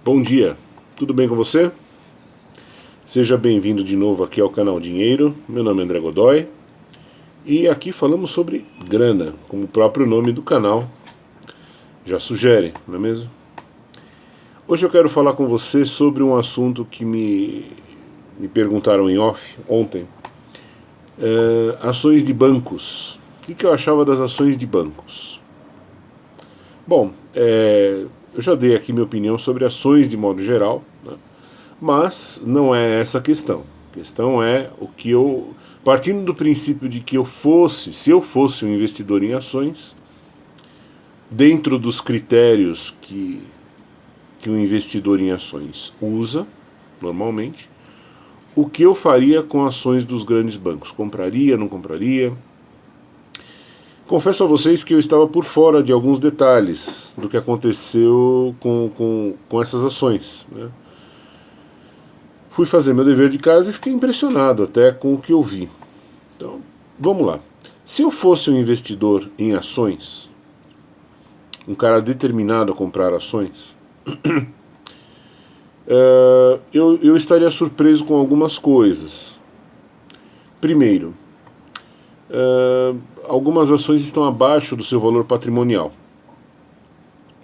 Bom dia, tudo bem com você? Seja bem-vindo de novo aqui ao canal Dinheiro. Meu nome é André Godoy e aqui falamos sobre grana, como o próprio nome do canal já sugere, não é mesmo? Hoje eu quero falar com você sobre um assunto que me perguntaram em off ontem. Ações de bancos. O que eu achava das ações de bancos? Bom, eu já dei aqui minha opinião sobre ações de modo geral, né? Mas não é essa a questão. A questão é o que eu, partindo do princípio de que se eu fosse um investidor em ações, dentro dos critérios que um investidor em ações usa, normalmente, o que eu faria com ações dos grandes bancos? Compraria, não compraria? Confesso a vocês que eu estava por fora de alguns detalhes do que aconteceu com essas ações, né? Fui fazer meu dever de casa e fiquei impressionado até com o que eu vi. Então, vamos lá. Se eu fosse um investidor em ações, um cara determinado a comprar ações, eu estaria surpreso com algumas coisas. Primeiro, algumas ações estão abaixo do seu valor patrimonial.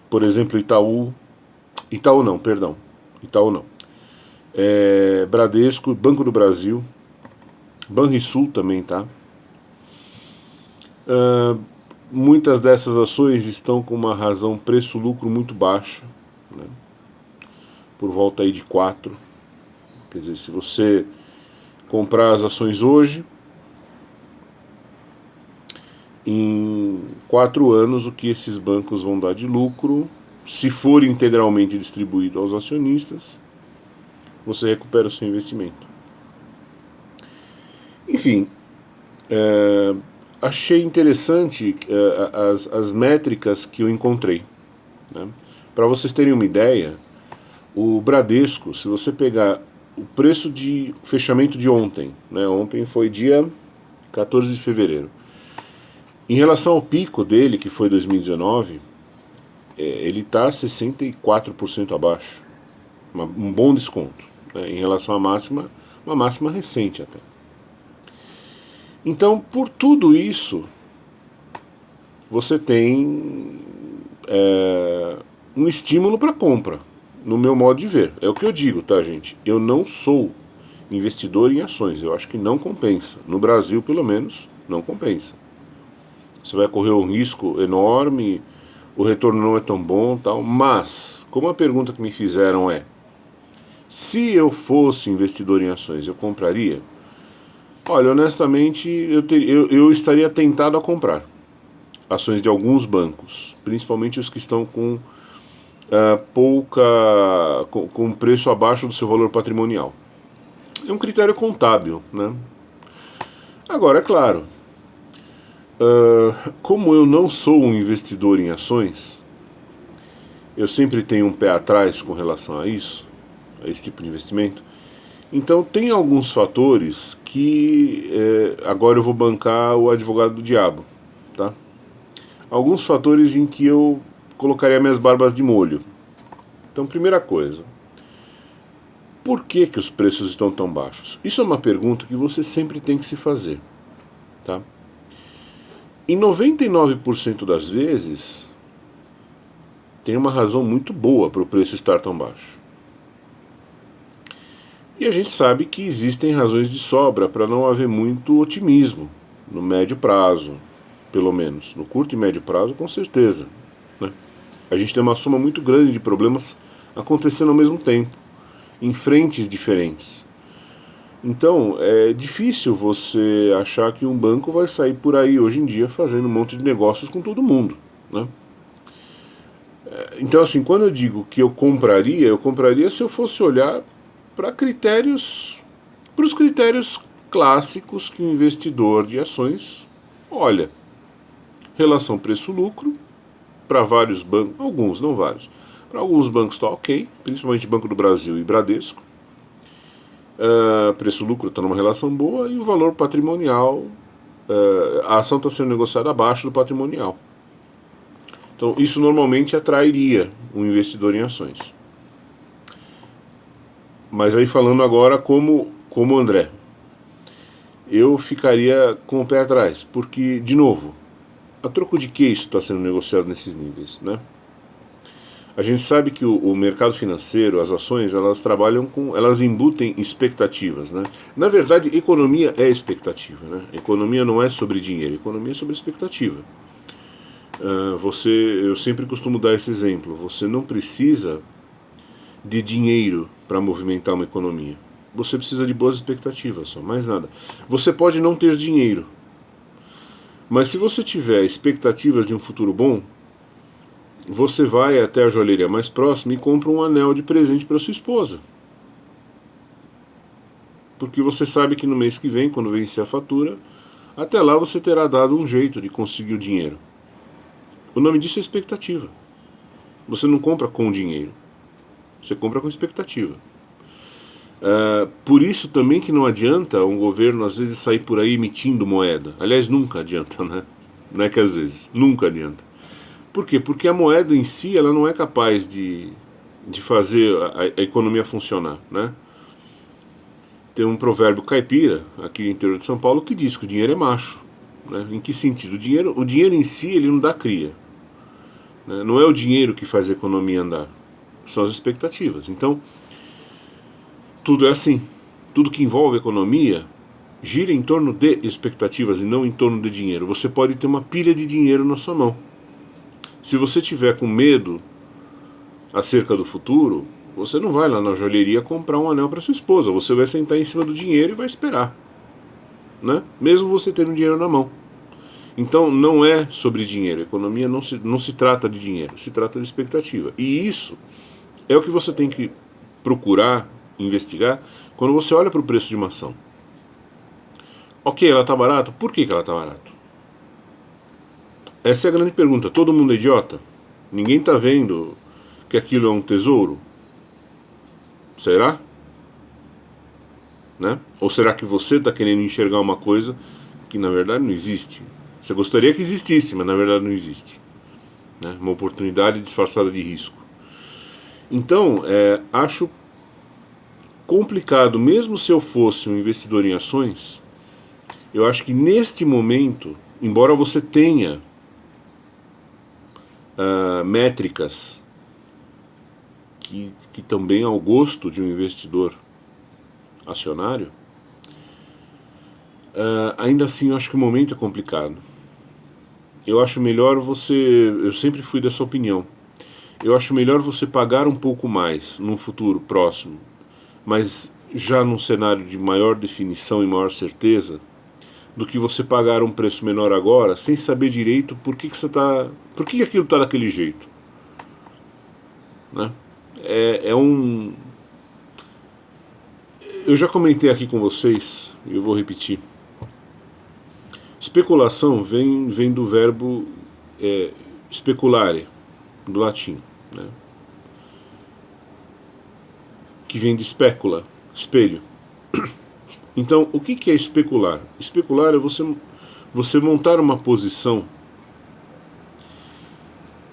Por exemplo, Itaú não. Bradesco, Banco do Brasil, Banrisul também, tá? Muitas dessas ações estão com uma razão preço-lucro muito baixa, né? Por volta aí de 4. Quer dizer, se você comprar as ações hoje, em 4 anos o que esses bancos vão dar de lucro, se for integralmente distribuído aos acionistas, você recupera o seu investimento. Enfim, achei interessante as métricas que eu encontrei, né? Para vocês terem uma ideia, o Bradesco, se você pegar o preço de fechamento de ontem, né? Ontem foi dia 14 de fevereiro, em relação ao pico dele, que foi 2019, ele está 64% abaixo, um bom desconto, né, em relação à máxima, uma máxima recente até. Então, por tudo isso, você tem um estímulo para compra, no meu modo de ver. É o que eu digo, tá, gente? Eu não sou investidor em ações, eu acho que não compensa. No Brasil, pelo menos, não compensa. Você vai correr um risco enorme, o retorno não é tão bom, tal. Mas, como a pergunta que me fizeram é: se eu fosse investidor em ações, eu compraria? Olha, honestamente, eu estaria tentado a comprar ações de alguns bancos, principalmente os que estão com com preço abaixo do seu valor patrimonial. É um critério contábil, né? Agora, é claro, como eu não sou um investidor em ações, eu sempre tenho um pé atrás com relação a isso, a esse tipo de investimento. Então tem alguns fatores que agora eu vou bancar o advogado do diabo, tá? Alguns fatores em que eu colocaria minhas barbas de molho. Então, primeira coisa, por que os preços estão tão baixos? Isso é uma pergunta que você sempre tem que se fazer, tá? Em 99% das vezes, tem uma razão muito boa para o preço estar tão baixo. E a gente sabe que existem razões de sobra para não haver muito otimismo no médio prazo, pelo menos. No curto e médio prazo, com certeza, né? A gente tem uma soma muito grande de problemas acontecendo ao mesmo tempo, em frentes diferentes. Então, é difícil você achar que um banco vai sair por aí hoje em dia fazendo um monte de negócios com todo mundo, né? Então, assim, quando eu digo que eu compraria se eu fosse olhar para os critérios clássicos que o investidor de ações olha. Relação preço-lucro, para vários bancos, alguns, não vários, para alguns bancos está ok, principalmente Banco do Brasil e Bradesco. Preço-lucro está numa relação boa e o valor patrimonial, a ação está sendo negociada abaixo do patrimonial. Então isso normalmente atrairia um investidor em ações. Mas aí falando agora como André, eu ficaria com o pé atrás, porque, de novo, a troco de que isso está sendo negociado nesses níveis, né? A gente sabe que o mercado financeiro, as ações, elas embutem expectativas, né? Na verdade, economia é expectativa, né? Economia não é sobre dinheiro, economia é sobre expectativa. Eu sempre costumo dar esse exemplo. Você não precisa de dinheiro para movimentar uma economia. Você precisa de boas expectativas, só mais nada. Você pode não ter dinheiro, mas se você tiver expectativas de um futuro bom, você vai até a joalheria mais próxima e compra um anel de presente para sua esposa. Porque você sabe que no mês que vem, quando vencer a fatura, até lá você terá dado um jeito de conseguir o dinheiro. O nome disso é expectativa. Você não compra com dinheiro, você compra com expectativa. Por isso também que não adianta um governo às vezes sair por aí emitindo moeda. Aliás, nunca adianta, né? Não é que às vezes, nunca adianta. Por quê? Porque a moeda em si ela não é capaz de fazer a economia funcionar, né? Tem um provérbio caipira aqui no interior de São Paulo que diz que o dinheiro é macho, né? Em que sentido? O dinheiro em si ele não dá cria, né? Não é o dinheiro que faz a economia andar, são as expectativas. Então tudo é assim, tudo que envolve economia gira em torno de expectativas e não em torno de dinheiro. Você pode ter uma pilha de dinheiro na sua mão. Se você tiver com medo acerca do futuro, você não vai lá na joalheria comprar um anel para sua esposa. Você vai sentar em cima do dinheiro e vai esperar, né? Mesmo você tendo dinheiro na mão. Então não é sobre dinheiro. A economia não se trata de dinheiro, se trata de expectativa. E isso é o que você tem que procurar, investigar, quando você olha para o preço de uma ação. Ok, ela está barata. Por que ela está barata? Essa é a grande pergunta. Todo mundo é idiota? Ninguém está vendo que aquilo é um tesouro? Será? Né? Ou será que você está querendo enxergar uma coisa que na verdade não existe? Você gostaria que existisse, mas na verdade não existe, né? Uma oportunidade disfarçada de risco. Então, acho complicado, mesmo se eu fosse um investidor em ações, eu acho que neste momento, embora você tenha métricas que também ao gosto de um investidor acionário, ainda assim eu acho que o momento é complicado. Eu acho melhor eu sempre fui dessa opinião, eu acho melhor você pagar um pouco mais num futuro próximo, mas já num cenário de maior definição e maior certeza, do que você pagar um preço menor agora sem saber direito por que aquilo está daquele jeito, né? Eu já comentei aqui com vocês e eu vou repetir. Especulação vem do verbo speculare, do latim, né? Que vem de specula, espelho. Então, o que é especular? Especular é você montar uma posição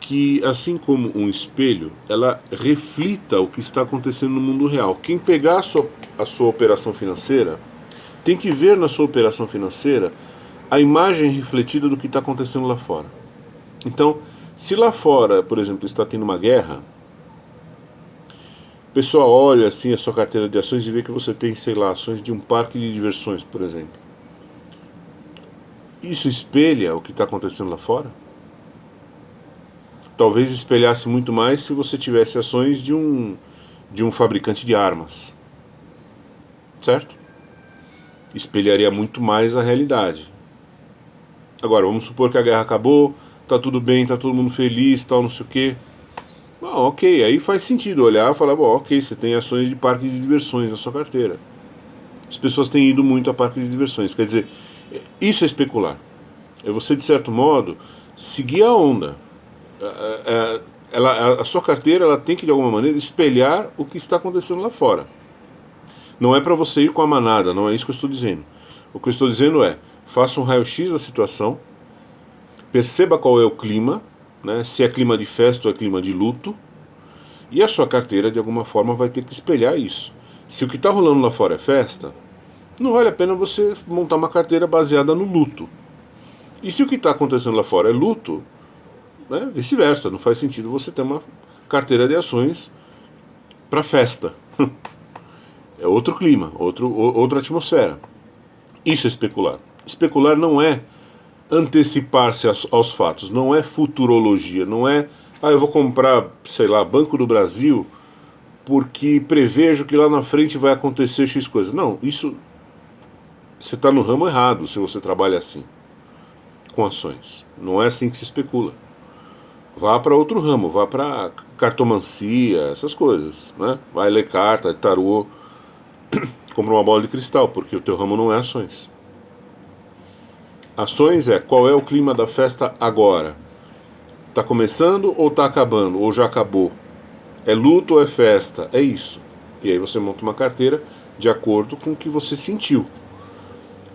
que, assim como um espelho, ela reflita o que está acontecendo no mundo real. Quem pegar a sua operação financeira tem que ver na sua operação financeira a imagem refletida do que está acontecendo lá fora. Então, se lá fora, por exemplo, está tendo uma guerra, a pessoa olha assim a sua carteira de ações e vê que você tem, sei lá, ações de um parque de diversões, por exemplo. Isso espelha o que está acontecendo lá fora? Talvez espelhasse muito mais se você tivesse ações de um fabricante de armas, certo? Espelharia muito mais a realidade. Agora, vamos supor que a guerra acabou, tá tudo bem, tá todo mundo feliz, tal, não sei o quê. Bom, ok, aí faz sentido olhar e falar, bom, ok, você tem ações de parques de diversões na sua carteira. As pessoas têm ido muito a parques de diversões. Quer dizer, isso é especular. É você, de certo modo, seguir a onda. A sua carteira ela tem que, de alguma maneira, espelhar o que está acontecendo lá fora. Não é para você ir com a manada, não é isso que eu estou dizendo. O que eu estou dizendo é, faça um raio-x da situação, perceba qual é o clima, né, se é clima de festa ou é clima de luto, e a sua carteira, de alguma forma, vai ter que espelhar isso. Se o que está rolando lá fora é festa, não vale a pena você montar uma carteira baseada no luto. E se o que está acontecendo lá fora é luto, né, vice-versa, não faz sentido você ter uma carteira de ações para festa. É outro clima, outra atmosfera. Isso é especular. Especular não é antecipar-se aos fatos, não é futurologia, não é, eu vou comprar, sei lá, Banco do Brasil porque prevejo que lá na frente vai acontecer X coisa. Não, isso você está no ramo errado se você trabalha assim, com ações. Não é assim que se especula. Vá para outro ramo, vá para cartomancia, essas coisas, né? Vai ler carta, tarô, compra uma bola de cristal, porque o teu ramo não é ações. Ações é qual é o clima da festa agora. Tá começando ou tá acabando, ou já acabou? É luto ou é festa? É isso. E aí você monta uma carteira de acordo com o que você sentiu.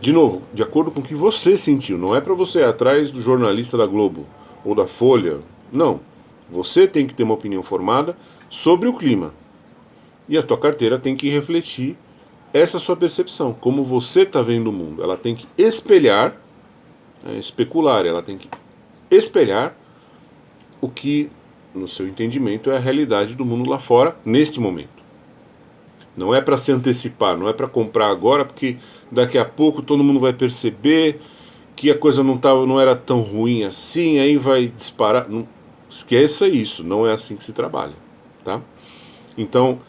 De novo, de acordo com o que você sentiu. Não é para você ir atrás do jornalista da Globo ou da Folha. Não. Você tem que ter uma opinião formada sobre o clima. E a tua carteira tem que refletir essa sua percepção. Como você está vendo o mundo. Ela tem que espelhar, especular, ela tem que espelhar o que, no seu entendimento, é a realidade do mundo lá fora, neste momento. Não é para se antecipar, não é para comprar agora, porque daqui a pouco todo mundo vai perceber que a coisa não era tão ruim assim, aí vai disparar. Não, esqueça isso, não é assim que se trabalha. Tá? Então,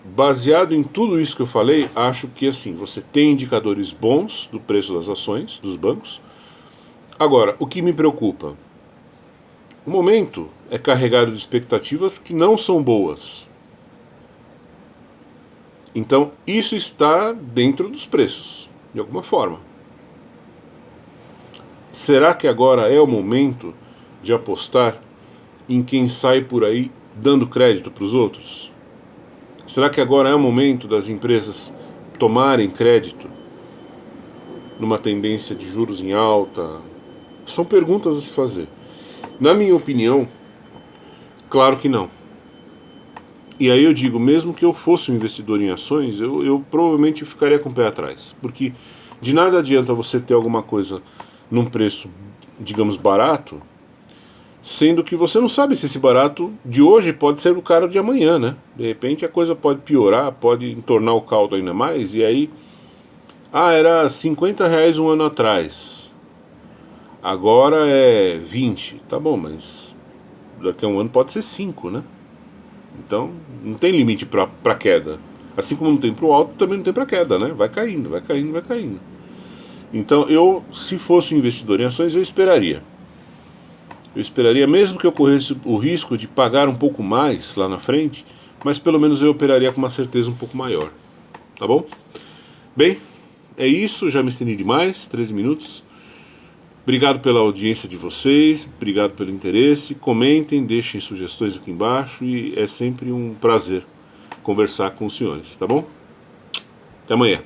baseado em tudo isso que eu falei, acho que assim, você tem indicadores bons do preço das ações, dos bancos. Agora, o que me preocupa? O momento é carregado de expectativas que não são boas. Então, isso está dentro dos preços, de alguma forma. Será que agora é o momento de apostar em quem sai por aí dando crédito para os outros? Será que agora é o momento das empresas tomarem crédito numa tendência de juros em alta? São perguntas a se fazer. Na minha opinião, claro que não. E aí eu digo, mesmo que eu fosse um investidor em ações, eu provavelmente ficaria com o pé atrás. Porque de nada adianta você ter alguma coisa num preço, digamos, barato, sendo que você não sabe se esse barato de hoje pode ser o caro de amanhã, né? De repente a coisa pode piorar, pode entornar o caldo ainda mais, e aí... era R$50 um ano atrás. Agora é 20. Tá bom, mas daqui a um ano pode ser 5, né? Então, não tem limite para queda. Assim como não tem para o alto, também não tem para queda, né? Vai caindo, vai caindo, vai caindo. Então, se fosse um investidor em ações, eu esperaria. Eu esperaria, mesmo que eu corresse o risco de pagar um pouco mais lá na frente, mas pelo menos eu operaria com uma certeza um pouco maior. Tá bom? Bem, é isso. Já me estendi demais, 13 minutos. Obrigado pela audiência de vocês, obrigado pelo interesse. Comentem, deixem sugestões aqui embaixo e é sempre um prazer conversar com os senhores, tá bom? Até amanhã.